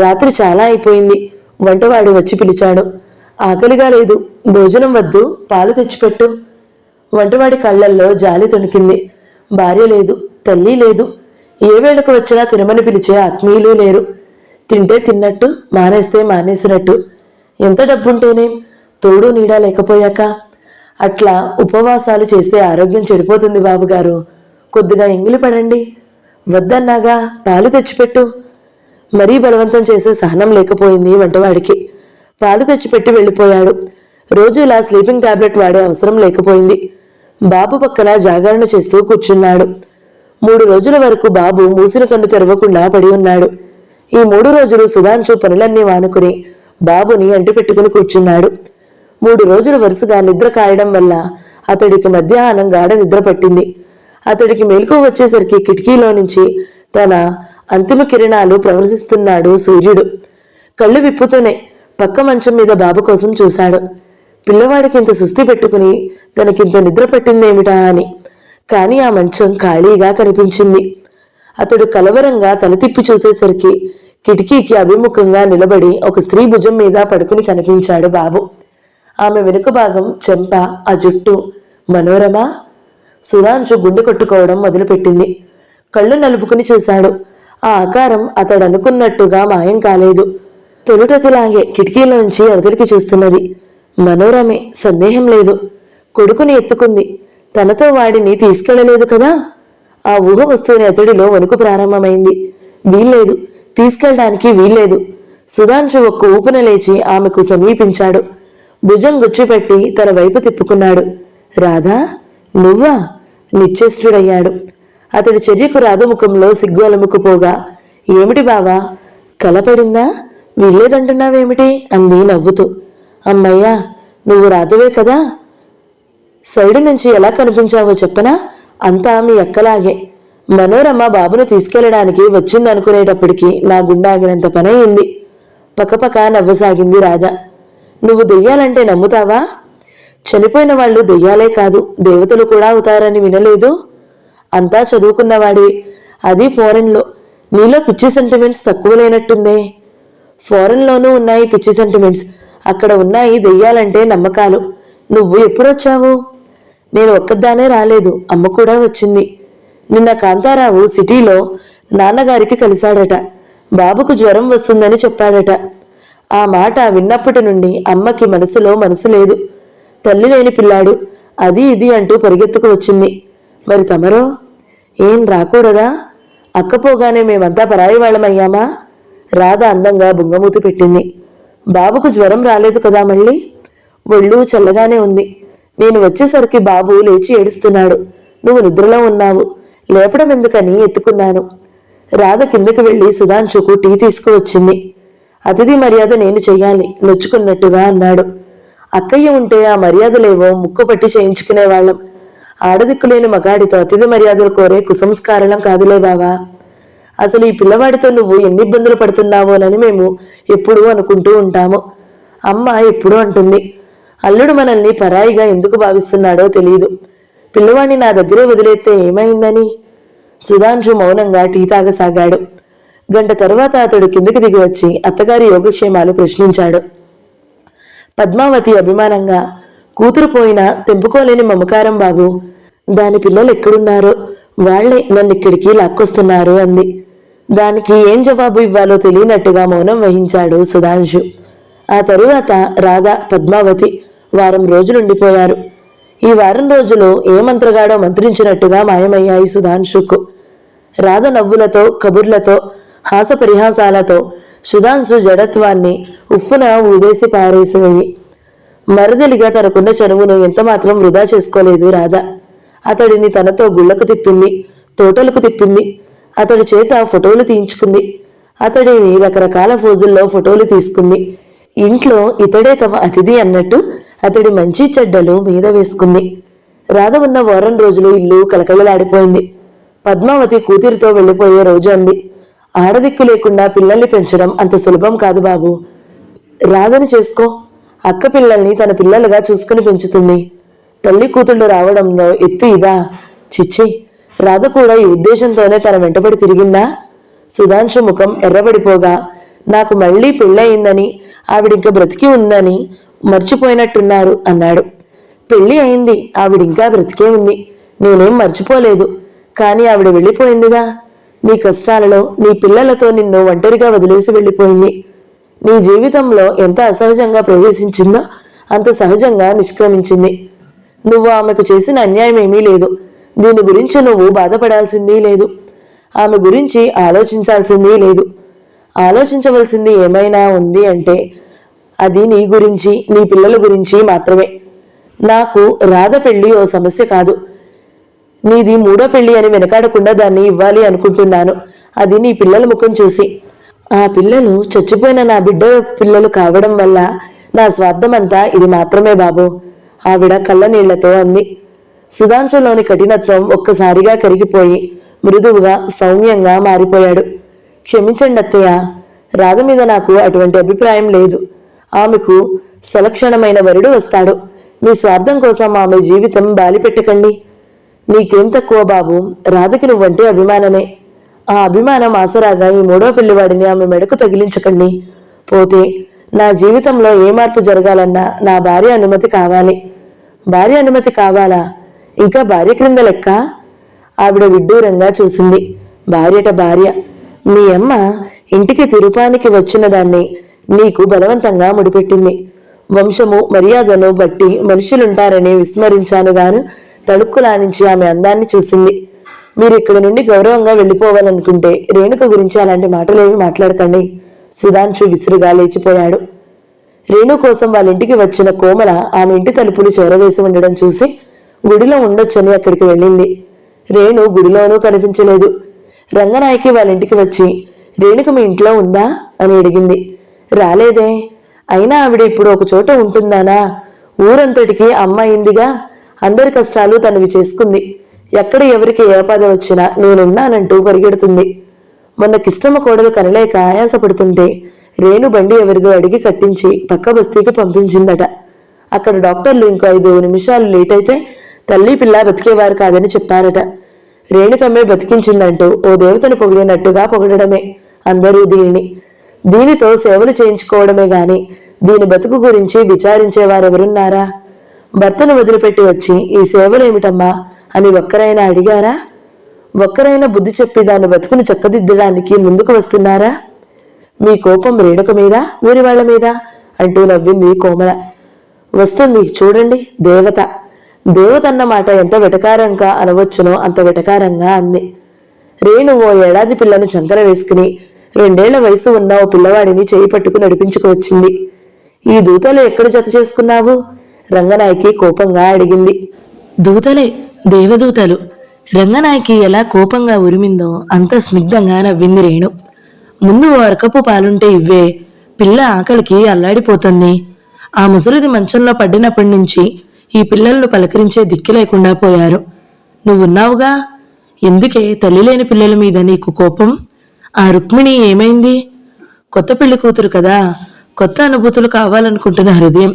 రాత్రి చాలా అయిపోయింది. వంటవాడు వచ్చి పిలిచాడు. ఆకలిగా లేదు, భోజనం వద్దు, పాలు తెచ్చిపెట్టు. వంటవాడి కళ్లల్లో జాలి తొణికింది. భార్య లేదు, తల్లి లేదు, ఏ వేళకు వచ్చినా తినమని పిలిచే ఆత్మీయులు లేరు. తింటే తిన్నట్టు, మానేస్తే మానేసినట్టు. ఎంత డబ్బుంటేనేం, తోడు నీడా లేకపోయాక. అట్లా ఉపవాసాలు చేస్తే ఆరోగ్యం చెడిపోతుంది బాబుగారు. కొద్దిగా ఎంగిలి పడండి. వద్దన్నాగా, పాలు తెచ్చిపెట్టు. మరీ బలవంతం చేసే సహనం లేకపోయింది వంటవాడికి. పాలు తెచ్చిపెట్టి వెళ్ళిపోయాడు. రోజు ఇలా స్లీపింగ్ టాబ్లెట్ వాడే అవసరం లేకపోయింది. బాబు పక్కన జాగరణ చేస్తూ కూర్చున్నాడు. 3 రోజుల వరకు బాబు మూసిన కన్ను తెరవకుండా పడి ఉన్నాడు. ఈ 3 రోజులు సుధాంశు పనులన్నీ మానుకుని బాబుని అంటిపెట్టుకుని కూర్చున్నాడు. 3 రోజులు వరుసగా నిద్ర కాయడం వల్ల అతడికి మధ్యాహ్నం గాఢ నిద్ర పట్టింది. అతడికి మెలకువ వచ్చేసరికి కిటికీలో నుంచి తన అంతిమ కిరణాలు ప్రవశిస్తున్నాడు సూర్యుడు. కళ్ళు విప్పుతూనే పక్క మంచం మీద బాబు కోసం చూశాడు. పిల్లవాడికి ఇంత సుస్థి పెట్టుకుని తనకింత నిద్ర పట్టిందేమిటా అని. కానీ ఆ మంచం ఖాళీగా కనిపించింది. అతడు కలవరంగా తల తిప్పి చూసేసరికి కిటికీకి అభిముఖంగా నిలబడి ఒక స్త్రీ భుజం మీద పడుకుని కనిపించాడు బాబు. ఆమె వెనుక భాగం, చెంప, ఆ జుట్టు. మనోరమ. సుధాంశు గుండె కొట్టుకోవడం మొదలుపెట్టింది. కళ్ళు నలుపుకుని చూశాడు. ఆ ఆకారం అతడు అనుకున్నట్టుగా మాయం కాలేదు. తొలుటతిలాగే కిటికీలోంచి అవతలికి చూస్తున్నది. మనోరమే, సందేహం లేదు. కొడుకుని ఎత్తుకుంది. తనతో వాడిని తీసుకెళ్లలేదు కదా. ఆ ఊహ వస్తూనే అతడిలో వణుకు ప్రారంభమైంది. వీల్లేదు, తీసుకెళ్ళడానికి వీల్లేదు. సుధాంశు ఒక్క ఊపున లేచి ఆమెకు సమీపించాడు. భుజం గుచ్చిపెట్టి తన వైపు తిప్పుకున్నాడు. రాధా, నువ్వా? నిశ్చేష్టుడయ్యాడు. అతడి చర్యకు రాధముఖంలో సిగ్గు అలుముకుపోగా, ఏమిటి బావా, కలపడిందా? వీల్లేదంటున్నావేమిటి అంది నవ్వుతూ. అమ్మయ్యా, నువ్వు రాధవే కదా. సైడు నుంచి ఎలా కనిపించావో చెప్పనా? అంతా మీ అక్కలాగే. మనోరమ బాబును తీసుకెళ్లడానికి వచ్చిందనుకునేటప్పటికీ నా గుండాగినంత పని అయింది. పక్కపక్క నవ్వసాగింది రాధ. నువ్వు దెయ్యాలంటే నమ్ముతావా? చనిపోయిన వాళ్ళు దెయ్యాలే కాదు, దేవతలు కూడా అవుతారని వినలేదు? అంతా చదువుకున్నవాడివి, అది ఫారెన్లో. నీలో పిచ్చి సెంటిమెంట్స్ తక్కువ లేనట్టుందే. ఫారెన్లోనూ ఉన్నాయి పిచ్చి సెంటిమెంట్స్, అక్కడ ఉన్నాయి దెయ్యాలంటే నమ్మకాలు. నువ్వు ఎప్పుడొచ్చావు? నేను ఒక్కదానే రాలేదు, అమ్మ కూడా వచ్చింది. నిన్న కాంతారావు సిటీలో నాన్నగారికి కలిశాడట. బాబుకు జ్వరం వస్తుందని చెప్పాడట. ఆ మాట విన్నప్పటి నుండి అమ్మకి మనసులో మనసు లేదు. తల్లి లేని పిల్లాడు, అది ఇది అంటూ పరిగెత్తుకు వచ్చింది. మరి తమరో ఏం రాకూడదా? అక్కపోగానే మేమంతా పరాయి వాళ్ళమయ్యామా? రాధ అందంగా బుంగమూతి పెట్టింది. బాబుకు జ్వరం రాలేదు కదా మళ్ళీ? ఒళ్ళు చల్లగానే ఉంది. నేను వచ్చేసరికి బాబు లేచి ఏడుస్తున్నాడు. నువ్వు నిద్రలో ఉన్నావు, లేపడం ఎందుకని ఎత్తుకున్నాను. రాధ కిందకి వెళ్లి సుధాంశుకు టీ తీసుకువచ్చింది. అతిథి మర్యాద నేను చెయ్యాలి, నొచ్చుకున్నట్టుగా అన్నాడు. అక్కయ్య ఉంటే ఆ మర్యాదలేవో ముక్కు పట్టి చేయించుకునేవాళ్ళం. ఆడదిక్కులేని మగాడితో అతిథి మర్యాదలు కోరే కుసంస్కారం కాదులే బావా. అసలు ఈ పిల్లవాడితో నువ్వు ఎన్ని ఇబ్బందులు పడుతున్నావోనని మేము ఎప్పుడూ అనుకుంటూ ఉంటాము. అమ్మ ఎప్పుడూ అంటుంది, అల్లుడు మనల్ని పరాయిగా ఎందుకు భావిస్తున్నాడో తెలియదు. పిల్లవాడిని నా దగ్గరే వదిలేస్తే ఏమైందని. సుధాంశు మౌనంగా టీ తాగసాగాడు. గంట తరువాత అతడు కిందకి దిగి వచ్చి అత్తగారి యోగక్షేమాలు ప్రశ్నించాడు. పద్మావతి అభిమానంగా, కూతురు పోయినా తెంపుకోలేని మమకారం బాబు. దాని పిల్లలు ఎక్కడున్నారో వాళ్లే నన్ను ఇక్కడికి లాక్కొస్తున్నారు అంది. దానికి ఏం జవాబు ఇవ్వాలో తెలియనట్టుగా మౌనం వహించాడు సుధాంశు. ఆ తరువాత రాధ, పద్మావతి వారం రోజులుండిపోయారు. ఈ వారం రోజులు ఏ మంత్రగాడో మంత్రించినట్టుగా మాయమయ్యాయి సుధాంశుకు. రాధ నవ్వులతో, కబుర్లతో, హాస పరిహాసాలతో సుధాంశు జడత్వాన్ని ఉఫ్ఫున ఊదేసి పారేసేవి. మరదలిగా తనకున్న చనువును ఎంతమాత్రం వృధా చేసుకోలేదు రాధ. అతడిని తనతో గుళ్లకు తిప్పింది, తోటలకు తిప్పింది. అతడి చేత ఫోటోలు తీయించుకుంది. అతడిని రకరకాల ఫోజుల్లో ఫోటోలు తీసుకుంది. ఇంట్లో ఇతడే తమ అతిథి అన్నట్టు అతడి మంచి చెడ్డలు మీద వేసుకుంది. రాధ ఉన్న వారం రోజులు ఇల్లు కలకలలాడిపోయింది. పద్మావతి కూతురితో వెళ్లిపోయే రోజు అంది, ఆడదిక్కు లేకుండా పిల్లల్ని పెంచడం అంత సులభం కాదు బాబు. రాధని చేసుకో. అక్క పిల్లల్ని తన పిల్లలుగా చూసుకుని పెంచుతుంది. తల్లి కూతుళ్ళు రావడంలో ఎత్తు ఇదా? చిచ్చి, రాధ కూడా ఈ ఉద్దేశంతోనే తన వెంటబడి తిరిగిందా? సుధాంశు ముఖం ఎర్రబడిపోగా, నాకు మళ్లీ పెళ్ళయిందని, ఆవిడింక బ్రతికి ఉందని మర్చిపోయినట్టున్నారు అన్నాడు. పెళ్లి అయింది, ఆవిడింకా బ్రతికే ఉంది. నేనేం మర్చిపోలేదు. కాని ఆవిడ వెళ్ళిపోయిందిగా. నీ కష్టాలలో, నీ పిల్లలతో నిన్ను ఒంటరిగా వదిలేసి వెళ్ళిపోయింది. నీ జీవితంలో ఎంత అసహజంగా ప్రవేశించిందో అంత సహజంగా నిష్క్రమించింది. నువ్వు ఆమెకు చేసిన అన్యాయం ఏమీ లేదు. దీని గురించి నువ్వు బాధపడాల్సిందీ లేదు. ఆమె గురించి ఆలోచించాల్సిందీ లేదు. ఆలోచించవలసింది ఏమైనా ఉంది అంటే అది నీ గురించి, నీ పిల్లల గురించి మాత్రమే. నాకు రాధ పెళ్లి ఓ సమస్య కాదు. నీది మూడో పెళ్లి అని వెనకాడకుండా దాన్ని ఇవ్వాలి అనుకుంటున్నాను. అది నీ పిల్లల ముఖం చూసి. ఆ పిల్లలు చచ్చిపోయిన నా బిడ్డ పిల్లలు కావడం వల్ల నా స్వార్థమంతా ఇది మాత్రమే బాబు, ఆవిడ కళ్ళ నీళ్లతో అంది. సుధాంశులోని కఠినత్వం ఒక్కసారిగా కరిగిపోయి మృదువుగా, సౌమ్యంగా మారిపోయాడు. క్షమించండి అత్తయ్య, రాధ మీద నాకు అటువంటి అభిప్రాయం లేదు. ఆమెకు సలక్షణమైన వరుడు వస్తాడు. మీ స్వార్థం కోసం ఆమె జీవితం బాలిపెట్టకండి. నీకేం తక్కువ బాబు, రాధకి నువ్వంటే అభిమానమే. ఆ అభిమానం ఆసరాగా ఈ మూడో పిల్లివాడిని ఆమె మెడకు తగిలించకండి. పోతే నా జీవితంలో ఏ మార్పు జరగాలన్నా నా భార్య అనుమతి కావాలి. భార్య అనుమతి కావాలా? ఇంకా భార్య క్రింద లెక్క? ఆవిడ విడ్డూరంగా చూసింది. భార్యట భార్య. మీ అమ్మ ఇంటికి తిరుపానికి వచ్చిన దాన్ని నీకు బలవంతంగా ముడిపెట్టింది. వంశము మర్యాదను బట్టి మనుషులుంటారని విస్మరించానుగాను తడుక్కులానించి ఆమె అందాన్ని చూసింది. మీరు ఇక్కడి నుండి గౌరవంగా వెళ్ళిపోవాలనుకుంటే రేణుక గురించి అలాంటి మాటలేవి మాట్లాడకండి. సుధాంశు విసురుగా లేచిపోయాడు. రేణు కోసం వాళ్ళ ఇంటికి వచ్చిన కోమల ఆమె ఇంటి తలుపులు చేరవేసి ఉండడం చూసి గుడిలో ఉండొచ్చని అక్కడికి వెళ్ళింది. రేణు గుడిలోనూ కనిపించలేదు. రంగనాయకి వాళ్ళ ఇంటికి వచ్చి, రేణుక మీ ఇంట్లో ఉందా అని అడిగింది. రాలేదే. అయినా ఆవిడ ఇప్పుడు ఒక చోట ఉంటుందానా? ఊరంతటికి అమ్మ అయిందిగా. అందరి కష్టాలు తనవి చేసుకుంది. ఎక్కడ ఎవరికి ఏ ఆపద వచ్చినా నేనున్నానంటూ పరిగెడుతుంది. మొన్న కిష్టమ్మ కోడలు కనలేక ఆయాసపడుతుంటే రేణు బండి ఎవరిదో అడిగి కట్టించి పక్క బస్తీకి పంపించిందట. అక్కడ డాక్టర్లు ఇంకో 5 నిమిషాలు లేట్ అయితే తల్లి పిల్ల బతికేవారు కాదని చెప్పారట. రేణుకమ్మే బతికించిందంటూ ఓ దేవతని పొగిడినట్టుగా పొగడమే అందరూ దీనితో సేవలు చేయించుకోవడమే గాని దీని బతుకు గురించి విచారించేవారెవరున్నారా? భర్తను వదిలిపెట్టి వచ్చి ఈ సేవలేమిటమ్మా అని ఒక్కరైనా అడిగారా? ఒక్కరైనా బుద్ధి చెప్పి దాని బతుకును చక్కదిద్దడానికి ముందుకు వస్తున్నారా? మీ కోపం రేణుక మీద, ఊరి వాళ్ల మీద అంటూ నవ్వింది కోమల. వస్తుంది చూడండి దేవత. దేవత అన్న మాట ఎంత వెటకారంగా అనవచ్చునో అంత వెటకారంగా అంది. రేణు ఓ ఏడాది పిల్లను చంకన వేసుకుని 2 ఏళ్ల వయసు ఉన్న ఓ పిల్లవాడిని చేయి పట్టుకు నడిపించుకువచ్చింది. ఈ దూతలు ఎక్కడ జత చేసుకున్నావు? రంగనాయకి కోపంగా అడిగింది. దూతలే, దేవదూతలు. రంగనాయకి ఎలా కోపంగా ఉరిమిందో అంత స్నిగ్ధంగా నవ్వింది రేణు. ముందు ఓ అరకపు పాలుంటే ఇవ్వే, పిల్ల ఆకలికి అల్లాడిపోతుంది. ఆ ముసలిది మంచంలో పడినప్పటి నుంచి ఈ పిల్లలను పలకరించే దిక్కు లేకుండా పోయారు. నువ్వున్నావుగా, ఎందుకే తల్లి లేని పిల్లల మీద నీకు కోపం? ఆ రుక్మిణి ఏమైంది? కొత్త పెళ్లి కూతురు కదా, కొత్త అనుభూతులు కావాలనుకుంటున్న హృదయం.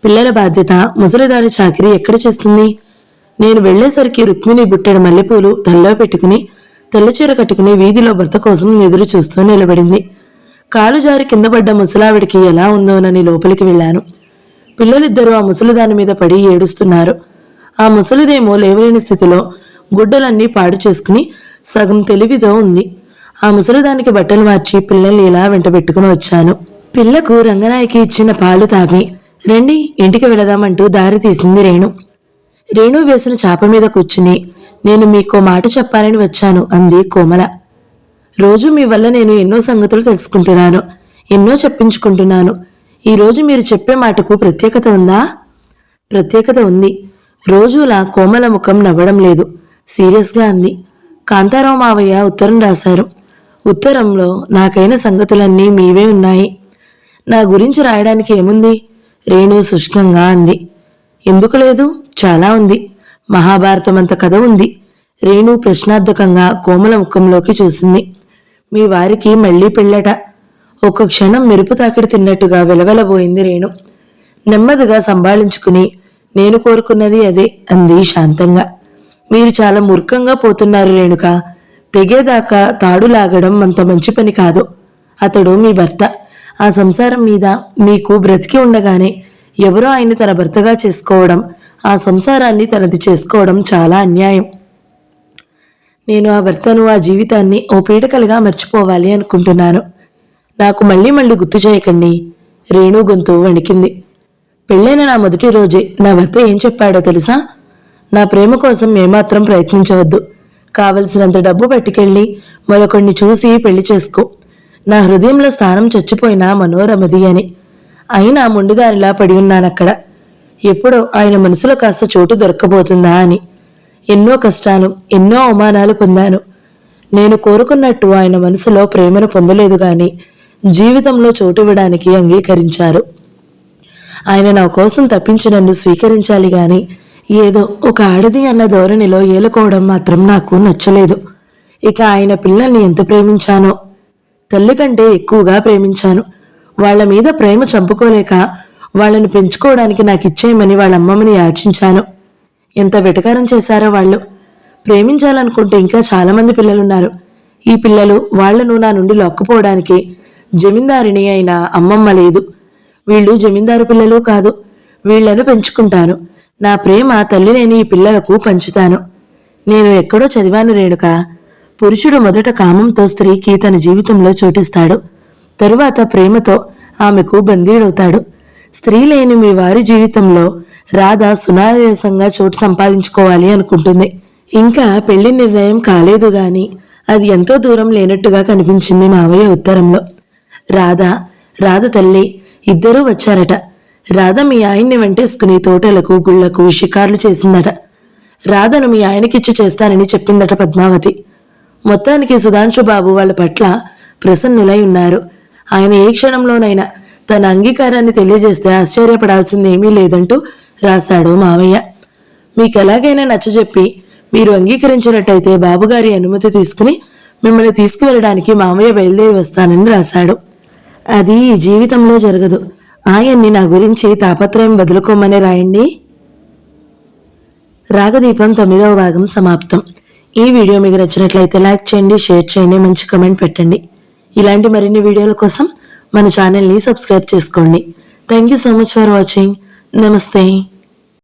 పిల్లల బాధ్యత, ముసలిదాని చాకిరీ ఎక్కడ చేస్తుంది? నేను వెళ్లేసరికి రుక్మిణి బుట్టెడు మల్లెపూలు తల్లో పెట్టుకుని తెల్లచీర కట్టుకుని వీధిలో భర్త కోసం ఎదురు చూస్తూ నిలబడింది. కాలు జారి కింద పడ్డ ముసలావిడికి ఎలా ఉందోనని లోపలికి వెళ్ళాను. పిల్లలిద్దరూ ఆ ముసలిదాని మీద పడి ఏడుస్తున్నారు. ఆ ముసలిదేమో లేవలేని స్థితిలో గుడ్డలన్నీ పాడు చేసుకుని సగం తెలివితో ఉంది. ఆ ముసలిదానికి బట్టలు మార్చి పిల్లల్ని ఇలా వెంట పెట్టుకుని వచ్చాను. పిల్లకు రంగనాయకి ఇచ్చిన పాలు తాగి రండి ఇంటికి వెళదామంటూ దారి తీసింది రేణు. రేణు వేసిన చాప మీద కూర్చుని నేను మీకో మాట చెప్పాలని వచ్చాను అంది కోమల. రోజు మీ వల్ల నేను ఎన్నో సంగతులు తెలుసుకుంటున్నాను, ఎన్నో చెప్పించుకుంటున్నాను. ఈరోజు మీరు చెప్పే మాటకు ప్రత్యేకత ఉందా? ప్రత్యేకత ఉంది. రోజులా కోమల ముఖం నవ్వడం లేదు, సీరియస్గా అంది. కాంతారావు మావయ్య ఉత్తరం రాశారు. ఉత్తరంలో నాకైన సంగతులన్నీ మీవే ఉన్నాయి. నా గురించి రాయడానికి ఏముంది? రేణు శుష్కంగా అంది. ఎందుకు లేదు, చాలా ఉంది. మహాభారతమంత కథ ఉంది. రేణు ప్రశ్నార్థకంగా కోమల ముఖంలోకి చూసింది. మీ వారికి మళ్లీ పెళ్ళట. ఒక క్షణం మెరుపు తాకిడి తిన్నట్టుగా వెలవెలబోయింది రేణు. నెమ్మదిగా సంభాళించుకుని నేను కోరుకున్నది అదే అంది శాంతంగా. మీరు చాలా మూర్ఖంగా పోతున్నారు రేణుక. తెగేదాకా తాడు లాగడం అంత మంచి పని కాదు. అతడు మీ భర్త. ఆ సంసారం మీద మీకు బ్రతికి ఉండగానే ఎవరో ఆయన తన భర్తగా చేసుకోవడం, ఆ సంసారాన్ని తనది చేసుకోవడం చాలా అన్యాయం. నేను ఆ భర్తను, ఆ జీవితాన్ని ఓ పీడకలుగా మర్చిపోవాలి అనుకుంటున్నాను. నాకు మళ్ళీ మళ్ళీ గుర్తు చేయకండి. రేణు గొంతు వణికింది. పెళ్ళైన నా మొదటి రోజే నా భర్త ఏం చెప్పాడో తెలుసా? నా ప్రేమ కోసం ఏమాత్రం ప్రయత్నించవద్దు. కావలసినంత డబ్బు పట్టుకెళ్ళి మరొకడిని చూసి పెళ్లి చేసుకో. నా హృదయంలో స్థానం చచ్చిపోయిన మనోరమది అని. అయినా మొండిదారిలా పడి ఉన్నానక్కడ. ఎప్పుడో ఆయన మనసులో కాస్త చోటు దొరకబోతుందా అని. ఎన్నో కష్టాలు, ఎన్నో అవమానాలు పొందాను. నేను కోరుకున్నట్టు ఆయన మనసులో ప్రేమను పొందలేదు గాని జీవితంలో చోటు ఇవ్వడానికి అంగీకరించారు. ఆయన నా కోసం తప్పించి నన్ను స్వీకరించాలి గాని ఏదో ఒక ఆడది అన్న ధోరణిలో ఏలుకోవడం మాత్రం నాకు నచ్చలేదు. ఇక ఆయన పిల్లల్ని ఎంత ప్రేమించానో, తల్లి కంటే ఎక్కువగా ప్రేమించాను. వాళ్ల మీద ప్రేమ చంపుకోలేక వాళ్లను పెంచుకోవడానికి నాకు ఇచ్చేయమని వాళ్ళమ్మమ్మని యాచించాను. ఎంత వెటకారం చేశారో వాళ్ళు. ప్రేమించాలనుకుంటే ఇంకా చాలా మంది పిల్లలున్నారు. ఈ పిల్లలు వాళ్లను నా నుండి లొక్కపోవడానికి జమీందారిని అయిన అమ్మమ్మ లేదు. వీళ్ళు జమీందారు పిల్లలు కాదు. వీళ్లను పెంచుకుంటాను. నా ప్రేమ తల్లి లేని ఈ పిల్లలకు పంచుతాను. నేను ఎక్కడో చదివాను రేణుక. పురుషుడు మొదట కామంతో స్త్రీకి తన జీవితంలో చోటిస్తాడు. తరువాత ప్రేమతో ఆమెకు బందీడవుతాడు. స్త్రీ లేని మీ వారి జీవితంలో రాధ సునాయాసంగా చోటు సంపాదించుకోవాలి అనుకుంటుంది. ఇంకా పెళ్లి నిర్ణయం కాలేదు గాని అది ఎంతో దూరం లేనట్టుగా కనిపించింది మావయ్య ఉత్తరంలో. రాధ తల్లి ఇద్దరూ వచ్చారట. రాధ మీ ఆయన్ని వెంటేసుకుని తోటలకు, గుళ్లకు షికార్లు చేసిందట. రాధను మీ ఆయనకిచ్చి చేస్తానని చెప్పిందట పద్మావతి. మొత్తానికి సుధాంశు బాబు వాళ్ళ పట్ల ప్రసన్నులై ఉన్నారు. ఆయన ఏ క్షణంలోనైనా తన అంగీకారాన్ని తెలియజేస్తే ఆశ్చర్యపడాల్సిందేమీ లేదంటూ రాశాడు మావయ్య. మీకెలాగైనా నచ్చజెప్పి మీరు అంగీకరించినట్టయితే బాబుగారి అనుమతి తీసుకుని మిమ్మల్ని తీసుకువెళ్ళడానికి మావయ్య బయలుదేరి వస్తానని రాశాడు. అది జీవితంలో జరగదు. ఆయన్ని నా గురించి తాపత్రయం వదులుకోమని రాయండి. రాగదీపం 9వ భాగం సమాప్తం. ఈ వీడియో మీకు నచ్చినట్లయితే లైక్ చేయండి, షేర్ చేయండి, మంచి కమెంట్ పెట్టండి. ఇలాంటి మరిన్ని వీడియోల కోసం మన ఛానల్ని సబ్స్క్రైబ్ చేసుకోండి. Thank you so much for watching. నమస్తే.